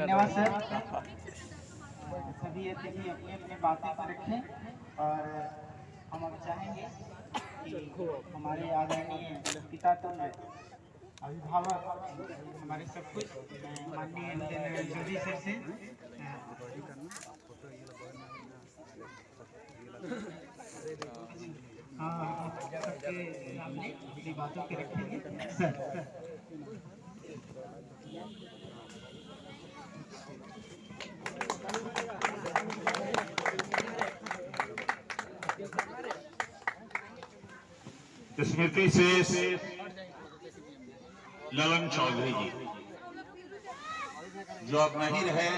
धन्यवाद सर। सभी अतिथि अपनी अपनी बातें पर रखें और हम अब चाहेंगे कि हमारे आदरणीय पिता तुल्य अभिभावक हमारे सब कुछ माननीय जोशी सर से सबके सामने अपनी बातों के रखेंगे सर। स्मृति से ललन चौधरी जी जो अब नहीं रहे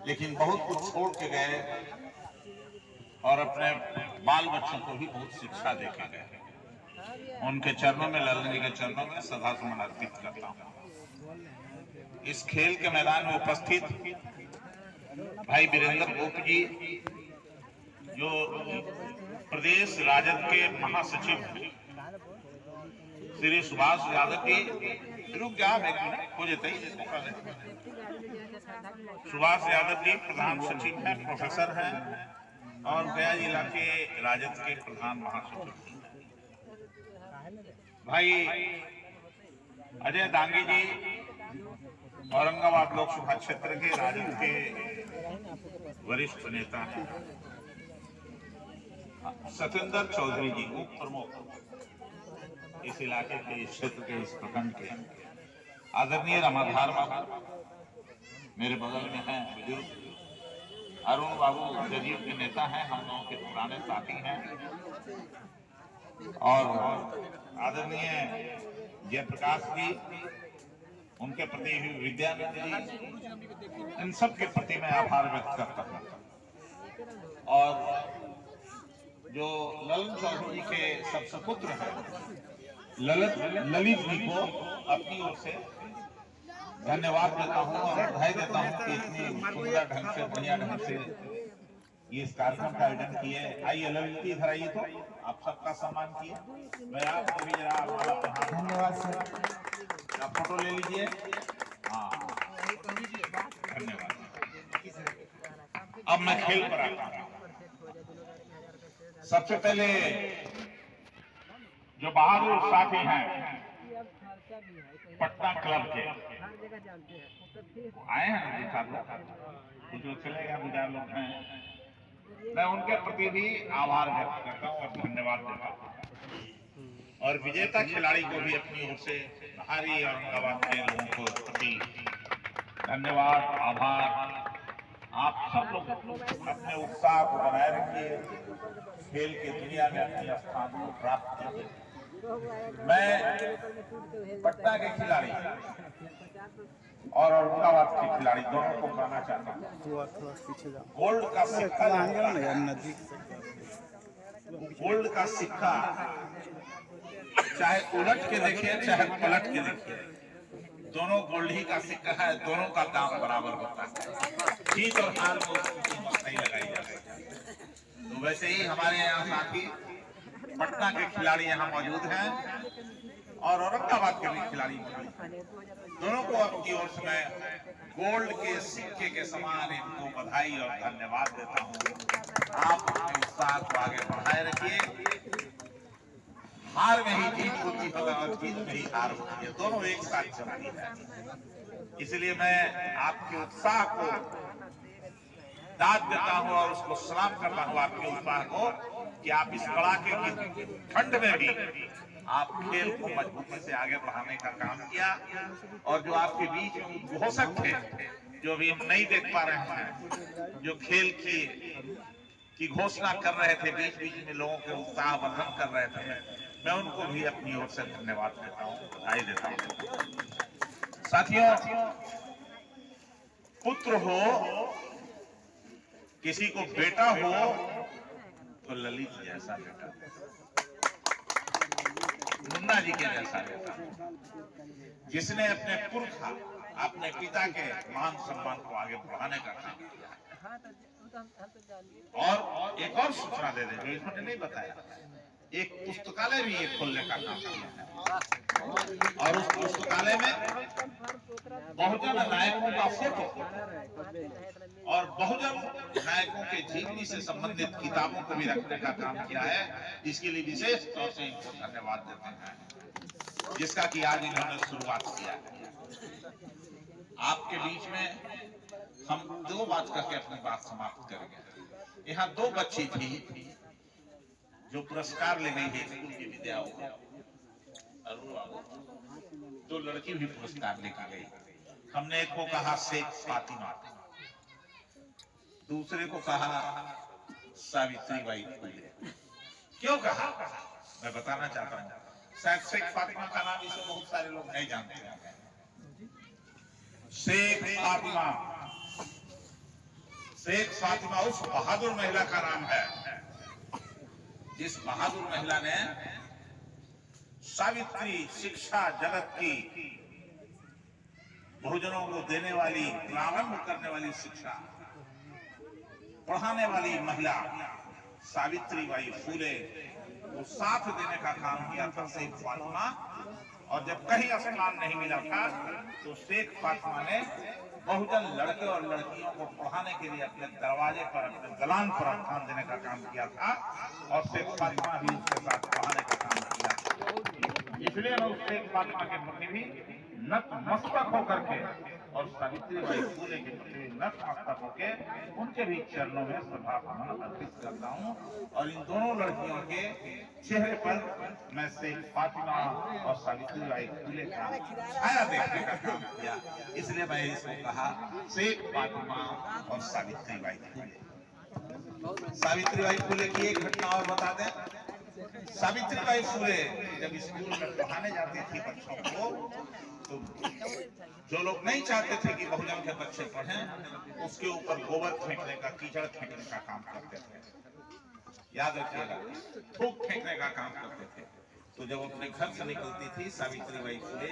लेकिन बहुत कुछ छोड़ के गए और अपने बाल बच्चों को भी बहुत शिक्षा दे के गए। उनके चरणों में, ललन जी के चरणों में सदा सुमन अर्पित करता हूं। इस खेल के मैदान में उपस्थित भाई वीरेंद्र गोप जी जो प्रदेश राजद के महासचिव हैं, श्री सुभाष यादव जी रुक जा हो जाते सुभाष यादव जी प्रधान सचिव हैं, प्रोफेसर हैं और गया जिला के राजद के प्रधान महासचिव भाई अजय दांगी जी औरंगाबाद लोकसभा क्षेत्र के राजद के वरिष्ठ नेता हैं। सत्येंद्र चौधरी जी उप प्रमुख इस इलाके के, इस क्षेत्र के, इस प्रखंड के। आदरणीय रामाधार बाबू मेरे बगल में हैं, बुजुर्ग। अरुण बाबू जदयू के नेता हैं, हम लोगों के पुराने साथी हैं। और आदरणीय जयप्रकाश जी, उनके प्रति विद्यानंद जी, इन सब के प्रति मैं आभार व्यक्त करता हूँ। और जो ललन चौधरी के सब सुपुत्र हैं ललित जी को अपनी ओर से धन्यवाद देता हूँ और बधाई देता हूँ कि इतनी सुंदर ढंग से, बढ़िया ढंग से ये इस कार्यक्रम का आयोजन किए। आइए ललित जी इधर आइए, तो आप सबका सम्मान किए। मैं आपको भी जरा धन्यवाद सर। आप फोटो ले लीजिए। हाँ धन्यवाद। अब मैं खेल पर आता हूँ। सबसे पहले जो बहादुर साथी हैं पटना क्लब के आए हैं, दिखा दो कुछ लोग चले गए, 2-4 लोग हैं। मैं उनके प्रति भी आभार व्यक्त करता हूँ और धन्यवाद देता हूँ। और विजेता खिलाड़ी को भी अपनी ओर से भारी औरंगाबाद के लोगों को प्रति धन्यवाद, आभार। आप सब लोग अपने उत्साह को बनाए रखिए, खेल की दुनिया में अपने स्थान को प्राप्त कीजिए। मैं पटना के खिलाड़ी और औरंगाबाद के खिलाड़ी दोनों को कहना चाहता हूँ, गोल्ड का सिक्का, गोल्ड का सिक्का चाहे उलट के देखिए चाहे पलट के देखिए, दोनों गोल्ड ही का सिक्का है, दोनों का दाम बराबर होता है। जीत और हार को कीमत नहीं लगाई जा सकती। तो वैसे ही हमारे यहाँ साथी पटना के खिलाड़ी यहाँ मौजूद हैं और औरंगाबाद के भी खिलाड़ी दोनों को अपनी ओर से मैं गोल्ड के सिक्के के समान इनको बधाई और धन्यवाद देता हूँ। आप अपने उत्साह को आगे बढ़ाए रखिए। हार में ही जीत होती है और जीत में ही हार होती है, दोनों एक साथ चलती है। इसलिए मैं आपके उत्साह को दाद देता हूँ और उसको सलाम करता हूँ, आपके उत्साह को, कि आप इस कड़ाके की ठंड में भी आप खेल को मजबूती से आगे बढ़ाने का काम किया। और जो आपके बीच घोषक थे, जो भी हम नहीं देख पा रहे हैं, जो खेल की घोषणा कर रहे थे, बीच बीच में लोगों के उत्साह वर्धन कर रहे थे, मैं उनको भी अपनी ओर से धन्यवाद देता हूँ, बधाई देता हूँ। साथियों, पुत्र हो, किसी को बेटा हो तो ललित जैसा बेटा, मुन्ना जी के जैसा बेटा, जिसने अपने पुरखा, अपने पिता के मान सम्मान को आगे बढ़ाने का काम किया। और एक और सूचना दे दें जो इन्होंने नहीं बताया, एक पुस्तकालय भी ये खोलने का काम किया है और उस पुस्तकालय में बहुजन नायकों का फोटो और बहुजन नायकों के जीवनी से संबंधित किताबों को भी रखने का काम किया है। इसके लिए विशेष तौर से इनको धन्यवाद देते हैं, जिसका कि आज इन्होंने शुरुआत किया है। आपके बीच में हम दो बात करके अपनी बात समाप्त करेंगे। यहाँ दो बच्ची थी जो पुरस्कार ले गई है स्कूल की विद्याओं को, तो लड़की भी पुरस्कार लेकर गई। हमने एक को कहा शेख फातिमा, दूसरे को कहा सावित्रीबाई फुले। क्यों कहा मैं बताना चाहता हूँ। शायद शेख फातिमा का नाम इसे बहुत सारे लोग नहीं जानते हैं। शेख फातिमा, शेख फातिमा उस बहादुर महिला का नाम है जिस बहादुर महिला ने सावित्री शिक्षा जगत की बहुजनों को देने वाली, प्रारंभ करने वाली शिक्षा पढ़ाने वाली महिला सावित्रीबाई फुले को साथ देने का काम किया था शेख फातिमा। और जब कहीं स्थान नहीं मिला था तो शेख फातिमा ने बहुजन लड़के और लड़कियों को पढ़ाने के लिए अपने दरवाजे पर, अपने दलान पर स्थान देने का काम किया था और शेख फातिमा भी उसके साथ पढ़ाने का काम किया। इसलिए मैं उस शेख फातिमा के प्रति भी नतमस्तक होकर के और सावित्रीबाई फुले के प्रति भी नतमस्तक होकर उनके भी चरणों में श्रद्धासुमन अर्पित करता हूँ। और इन दोनों लड़कियों के चेहरे पर मैं शेख फातिमा और सावित्रीबाई फुले का छाया देखने का काम किया, इसलिए मैं इसको कहा शेख फातिमा और सावित्रीबाई फुले। सावित्रीबाई फुले की एक घटना और बता दें। सावित्रीबाई फुले जब स्कूल में पढ़ाने जाती थी बच्चों को, तो जो लोग नहीं चाहते थे कि बहुजन के बच्चे पढ़ें, उसके ऊपर गोबर फेंकने का, कीचड़ फेंकने का काम करते थे। याद रखिएगा, थूक फेंकने का काम करते थे। तो जब अपने घर से निकलती थी सावित्रीबाई फुले